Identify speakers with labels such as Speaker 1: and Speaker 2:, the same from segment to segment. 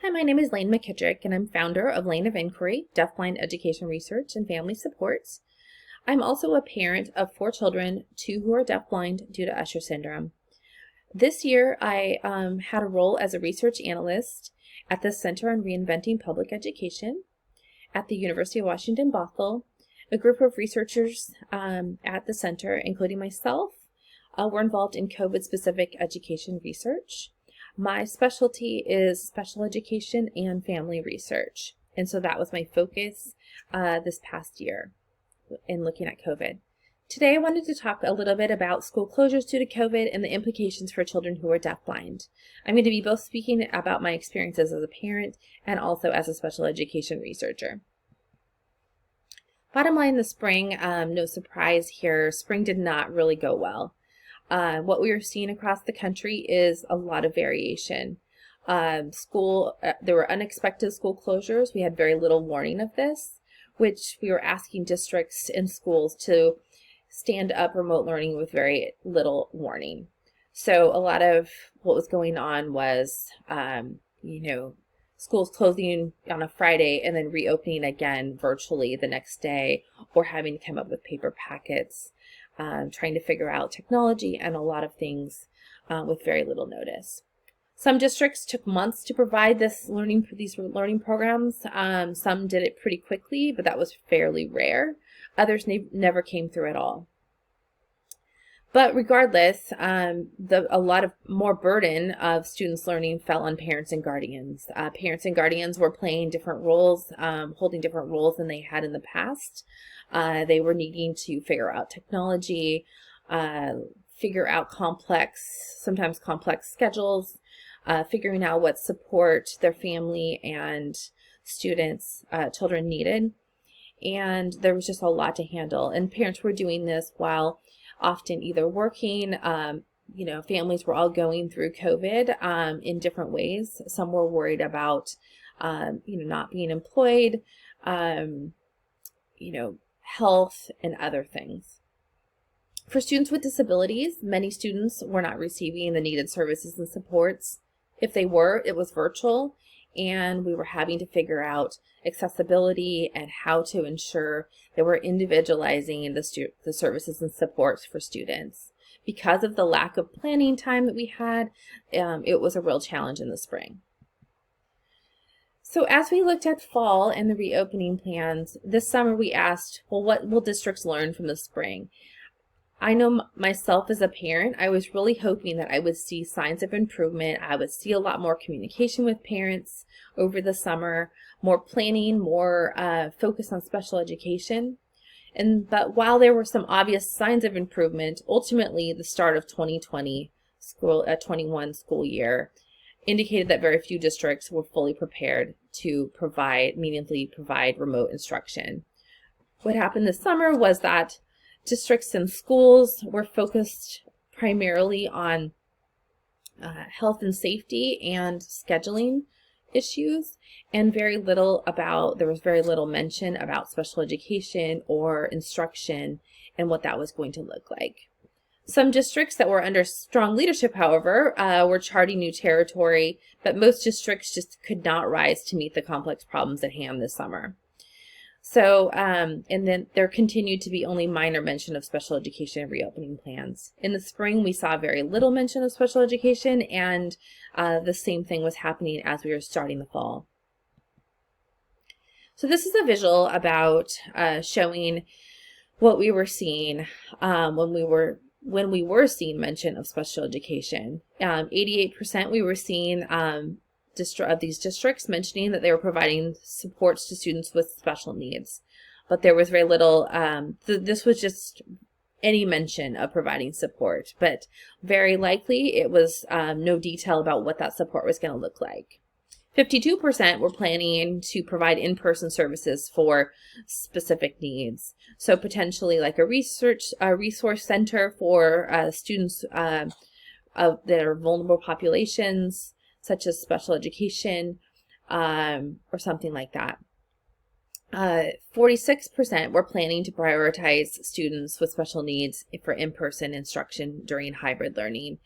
Speaker 1: Hi, my name is Lane McKittrick, and I'm founder of Lane of Inquiry, Deafblind Education Research and Family Supports. I'm also a parent of 4 children, 2 who are deafblind due to Usher syndrome. This year, I had a role as a research analyst at the Center on Reinventing Public Education at the University of Washington, Bothell. A group of researchers at the center, including myself, were involved in COVID-specific education research. My specialty is special education and family research, and so that was my focus this past year in looking at COVID. Today I wanted to talk a little bit about school closures due to COVID and the implications for children who are deafblind. I'm going to be both speaking about my experiences as a parent and also as a special education researcher. Bottom line, the spring, no surprise here, spring did not really go well. What we are seeing across the country is a lot of variation. There were unexpected school closures. We had very little warning of this, which we were asking districts and schools to stand up remote learning with very little warning. So a lot of what was going on was, schools closing on a Friday and then reopening again virtually the next day, or having to come up with paper packets. Trying to figure out technology and a lot of things with very little notice. Some districts took months to provide these learning programs. Some did it pretty quickly, but that was fairly rare. Others never came through at all. But regardless, a lot of more burden of students' learning fell on parents and guardians. Parents and guardians were playing different roles, holding different roles than they had in the past. They were needing to figure out technology, figure out sometimes complex schedules, figuring out what support their family and children needed. And there was just a lot to handle. And parents were doing this while often either working, families were all going through COVID in different ways. Some were worried about, not being employed, health and other things. For students with disabilities, many students were not receiving the needed services and supports. If they were, it was virtual, and we were having to figure out accessibility and how to ensure that we're individualizing the services and supports for students. Because of the lack of planning time that we had, it was a real challenge in the spring. So as we looked at fall and the reopening plans, this summer we asked, well, what will districts learn from the spring? I know myself as a parent, I was really hoping that I would see signs of improvement. I would see a lot more communication with parents over the summer, more planning, more focus on special education. But while there were some obvious signs of improvement, ultimately the start of 2021 school year indicated that very few districts were fully prepared to meaningfully provide remote instruction. What happened this summer was that districts and schools were focused primarily on health and safety and scheduling issues, and there was very little mention about special education or instruction and what that was going to look like. Some districts that were under strong leadership, however, were charting new territory, but most districts just could not rise to meet the complex problems at hand this summer. So, and then there continued to be only minor mention of special education and reopening plans. In the spring, we saw very little mention of special education, and the same thing was happening as we were starting the fall. So this is a visual about showing what we were seeing when we were seeing mention of special education. 88% we were seeing of these districts mentioning that they were providing supports to students with special needs. But there was very little, this was just any mention of providing support, but very likely it was no detail about what that support was going to look like. 52% were planning to provide in-person services for specific needs. So potentially like a resource center for students that are vulnerable populations, such as special education, or something like that. 46% were planning to prioritize students with special needs for in-person instruction during hybrid learning.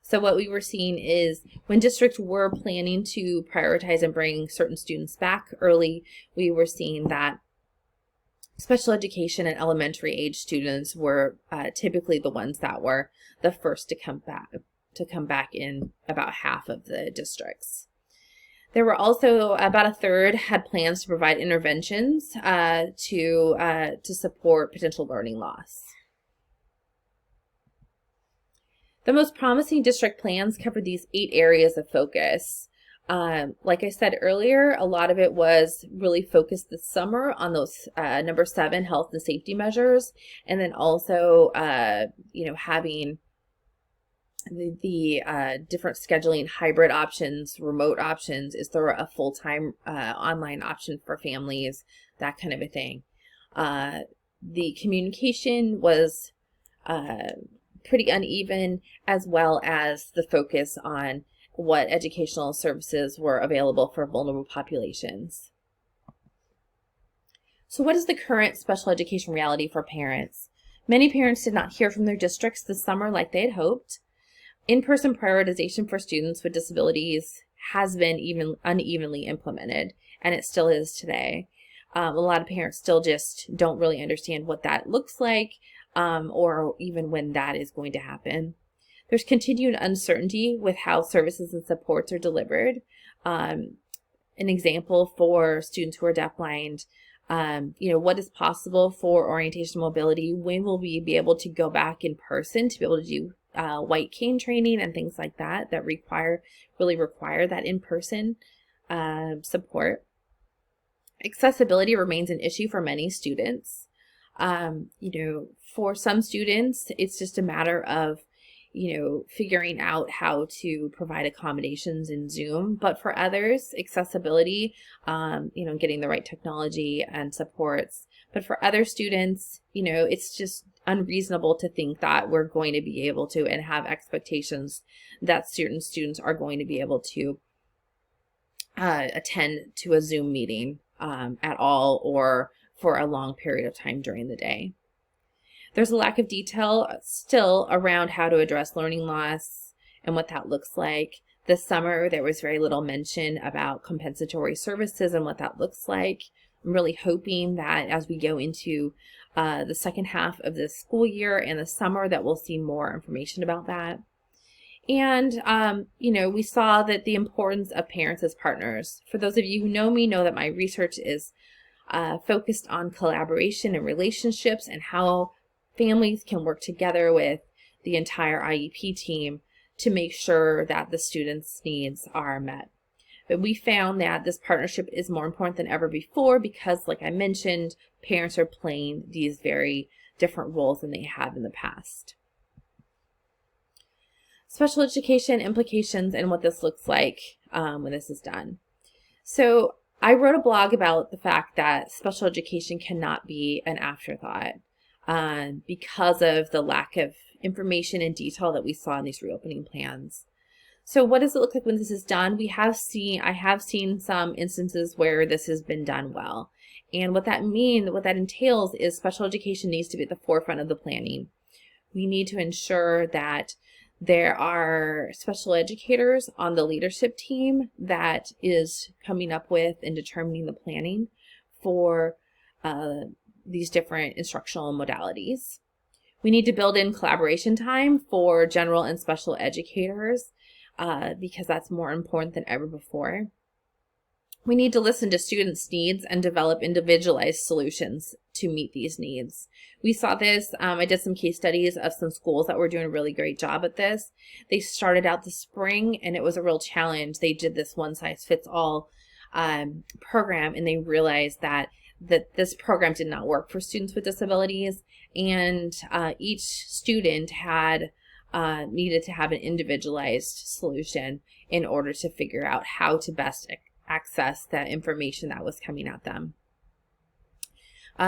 Speaker 1: So what we were seeing is when districts were planning to prioritize and bring certain students back early, we were seeing that special education and elementary age students were typically the ones that were the first to come back in about half of the districts. There were also about a third had plans to provide interventions to support potential learning loss. The most promising district plans covered these 8 areas of focus. Like I said earlier, a lot of it was really focused this summer on those number 7 health and safety measures, and then also having the different scheduling, hybrid options, remote options. Is there a full-time online option for families? That kind of a thing. The communication was pretty uneven, as well as the focus on what educational services were available for vulnerable populations. So what is the current special education reality for parents? Many parents did not hear from their districts this summer like they had hoped. In-person prioritization for students with disabilities has been even unevenly implemented, and it still is today. A lot of parents still just don't really understand what that looks like, or even when that is going to happen. There's continued uncertainty with how services and supports are delivered. An example for students who are deafblind, what is possible for orientation mobility? When will we be able to go back in person to be able to do white cane training and things like that really require that in-person support? Accessibility remains an issue for many students. For some students, it's just a matter of figuring out how to provide accommodations in Zoom. But for others, accessibility, getting the right technology and supports. But for other students, it's just unreasonable to think that we're going to be able to and have expectations that certain students are going to be able to attend to a Zoom meeting at all or for a long period of time during the day. There's a lack of detail still around how to address learning loss and what that looks like. This summer, there was very little mention about compensatory services and what that looks like. I'm really hoping that as we go into the second half of the school year and the summer that we'll see more information about that. And, we saw that the importance of parents as partners. For those of you who know me, know that my research is focused on collaboration and relationships and how families can work together with the entire IEP team to make sure that the students' needs are met. But we found that this partnership is more important than ever before because, like I mentioned, parents are playing these very different roles than they have in the past. Special education implications and what this looks like when this is done. So I wrote a blog about the fact that special education cannot be an afterthought because of the lack of information and detail that we saw in these reopening plans. So what does it look like when this is done? I have seen some instances where this has been done well. And what that entails is special education needs to be at the forefront of the planning. We need to ensure that there are special educators on the leadership team that is coming up with and determining the planning for these different instructional modalities. We need to build in collaboration time for general and special educators because that's more important than ever before. We need to listen to students' needs and develop individualized solutions to meet these needs. We saw this, I did some case studies of some schools that were doing a really great job at this. They started out the spring and it was a real challenge. They did this one-size-fits-all program and they realized that this program did not work for students with disabilities, and each student had needed to have an individualized solution in order to figure out how to best access the information that was coming at them.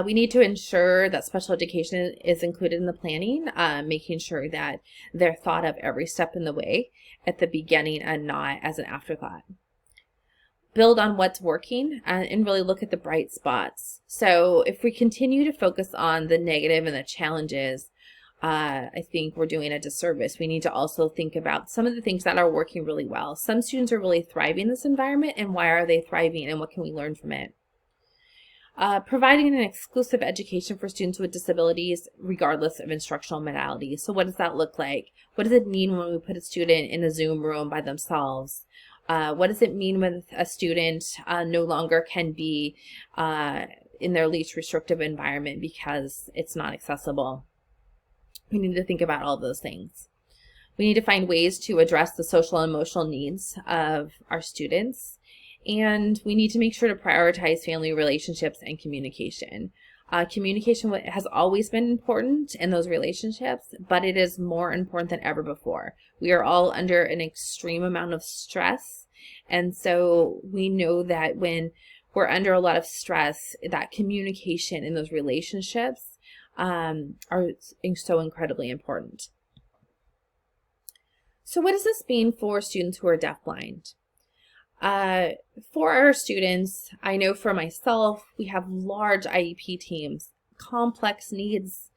Speaker 1: We need to ensure that special education is included in the planning, making sure that they're thought of every step in the way at the beginning and not as an afterthought. Build on what's working and really look at the bright spots. So if we continue to focus on the negative and the challenges, I think we're doing a disservice. We need to also think about some of the things that are working really well. Some students are really thriving in this environment, and why are they thriving, and what can we learn from it? Providing an exclusive education for students with disabilities, regardless of instructional modality. So what does that look like? What does it mean when we put a student in a Zoom room by themselves? What does it mean when a student no longer can be in their least restrictive environment because it's not accessible? We need to think about all of those things. We need to find ways to address the social and emotional needs of our students. And we need to make sure to prioritize family relationships and communication. Communication has always been important in those relationships, but it is more important than ever before. We are all under an extreme amount of stress. And so we know that when we're under a lot of stress, that communication in those relationships are so incredibly important. So what does this mean for students who are deafblind? For our students, I know for myself, we have large IEP teams, complex needs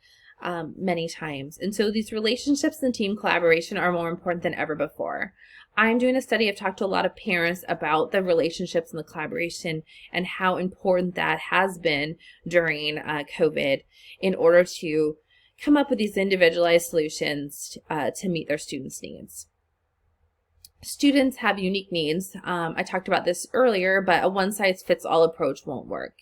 Speaker 1: many times. And so these relationships and team collaboration are more important than ever before. I'm doing a study. I've talked to a lot of parents about the relationships and the collaboration and how important that has been during COVID in order to come up with these individualized solutions to meet their students' needs. Students have unique needs. I talked about this earlier, but a one-size-fits-all approach won't work.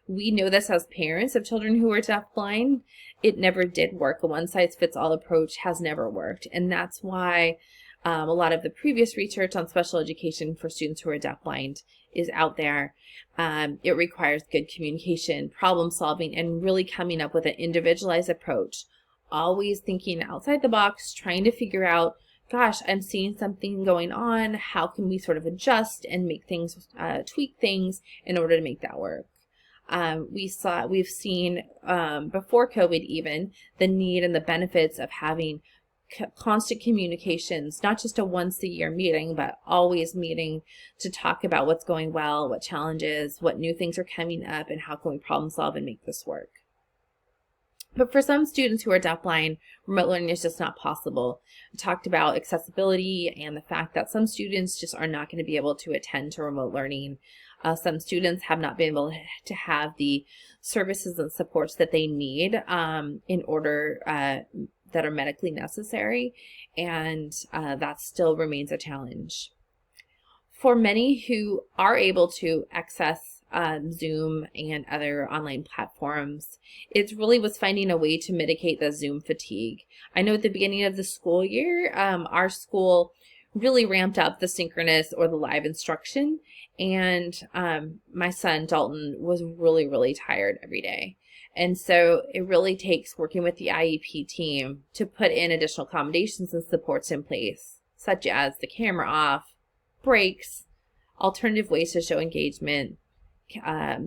Speaker 1: We know this as parents of children who are deafblind. It never did work. A one-size-fits-all approach has never worked. And that's why a lot of the previous research on special education for students who are deafblind is out there. It requires good communication, problem solving, and really coming up with an individualized approach. Always thinking outside the box, trying to figure out, gosh, I'm seeing something going on. How can we sort of adjust and make things, tweak things in order to make that work? We've seen before COVID even, the need and the benefits of having constant communications, not just a once a year meeting, but always meeting to talk about what's going well, what challenges, what new things are coming up, and how can we problem solve and make this work. But for some students who are deafblind, remote learning is just not possible. We talked about accessibility and the fact that some students just are not going to be able to attend to remote learning. Some students have not been able to have the services and supports that they need in order that are medically necessary, and that still remains a challenge. For many who are able to access Zoom and other online platforms, it really was finding a way to mitigate the Zoom fatigue. I know at the beginning of the school year, our school really ramped up the synchronous or the live instruction, and my son Dalton was really tired every day. And so it really takes working with the IEP team to put in additional accommodations and supports in place, such as the camera off, breaks, alternative ways to show engagement,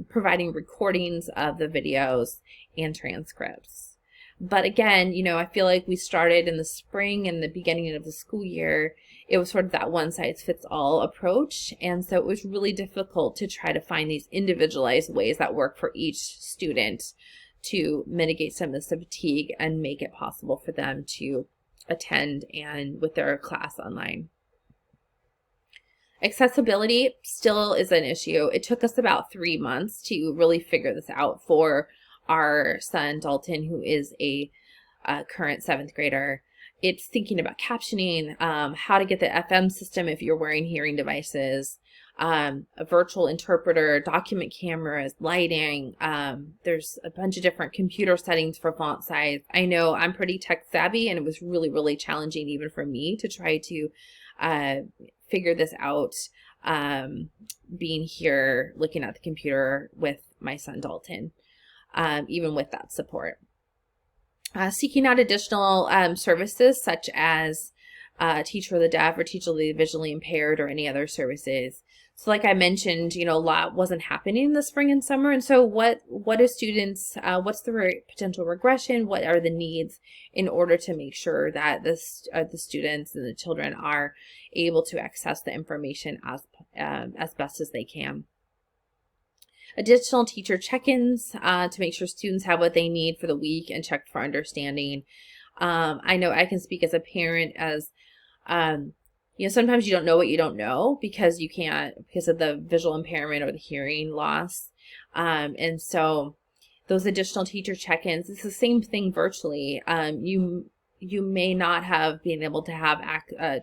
Speaker 1: providing recordings of the videos and transcripts. But again, you know, I feel like we started in the spring and the beginning of the school year. It was sort of that one-size-fits-all approach. And so it was really difficult to try to find these individualized ways that work for each student to mitigate some of this fatigue and make it possible for them to attend and with their class online. Accessibility still is an issue. It took us about 3 months to really figure this out for our son Dalton, who is a current 7th grader. It's thinking about captioning, how to get the FM system if you're wearing hearing devices, a virtual interpreter, document cameras, lighting. There's a bunch of different computer settings for font size. I know I'm pretty tech savvy, and it was really challenging even for me to try to figure this out, being here looking at the computer with my son Dalton, even with that support. Seeking out additional services such as Teacher of the Deaf or Teacher of the Visually Impaired or any other services. So like I mentioned, you know, a lot wasn't happening in the spring and summer. And so what do students, what's the potential regression? What are the needs in order to make sure that the students and the children are able to access the information as best as they can? Additional teacher check-ins to make sure students have what they need for the week and check for understanding. I know I can speak as a parent as, sometimes you don't know what you don't know because you can't, because of the visual impairment or the hearing loss. And so those additional teacher check-ins, it's the same thing virtually. You may not have been able to have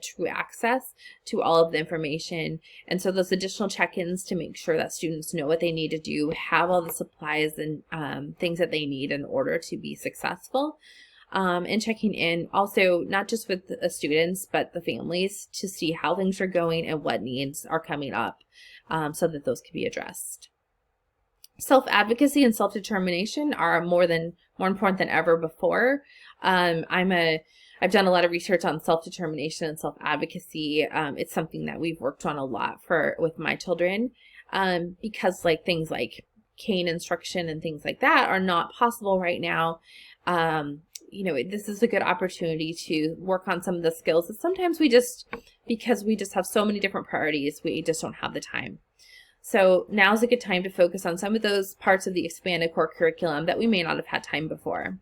Speaker 1: true access to all of the information. And so those additional check-ins to make sure that students know what they need to do, have all the supplies and things that they need in order to be successful. And checking in also not just with the students, but the families to see how things are going and what needs are coming up so that those can be addressed. Self-advocacy and self-determination are more important than ever before. I've done a lot of research on self-determination and self-advocacy. It's something that we've worked on a lot with my children, because things like cane instruction and things like that are not possible right now. This is a good opportunity to work on some of the skills that sometimes because we just have so many different priorities, we just don't have the time. So now's a good time to focus on some of those parts of the expanded core curriculum that we may not have had time before.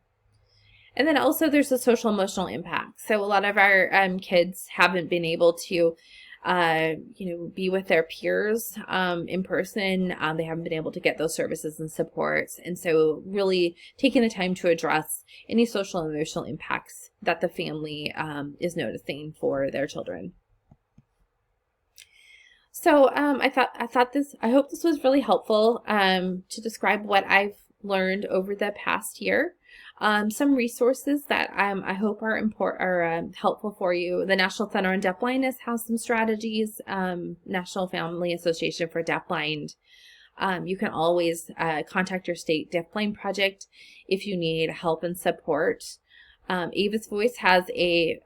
Speaker 1: And then also there's the social emotional impact. So a lot of our kids haven't been able to, be with their peers in person. They haven't been able to get those services and supports. And so really taking the time to address any social and emotional impacts that the family is noticing for their children. So I hope this was really helpful to describe what I've learned over the past year. Some resources that I hope are helpful for you. The National Center on Deafblindness has some strategies. National Family Association for Deafblind. You can always contact your state deafblind project if you need help and support. Ava's Voice has a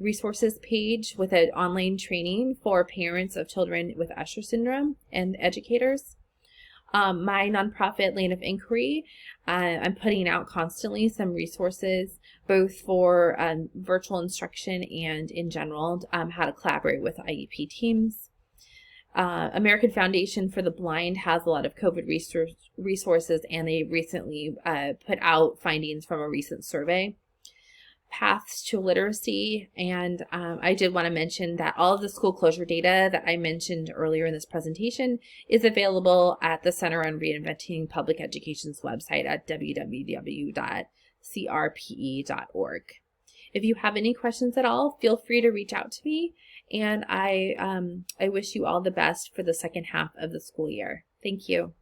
Speaker 1: resources page with an online training for parents of children with Usher syndrome and educators. My nonprofit, Lane of Inquiry, I'm putting out constantly some resources, both for virtual instruction and in general, how to collaborate with IEP teams. American Foundation for the Blind has a lot of COVID resources, and they recently put out findings from a recent survey. Paths to Literacy, and I did want to mention that all of the school closure data that I mentioned earlier in this presentation is available at the Center on Reinventing Public Education's website at www.crpe.org. If you have any questions at all, feel free to reach out to me, and I wish you all the best for the second half of the school year. Thank you.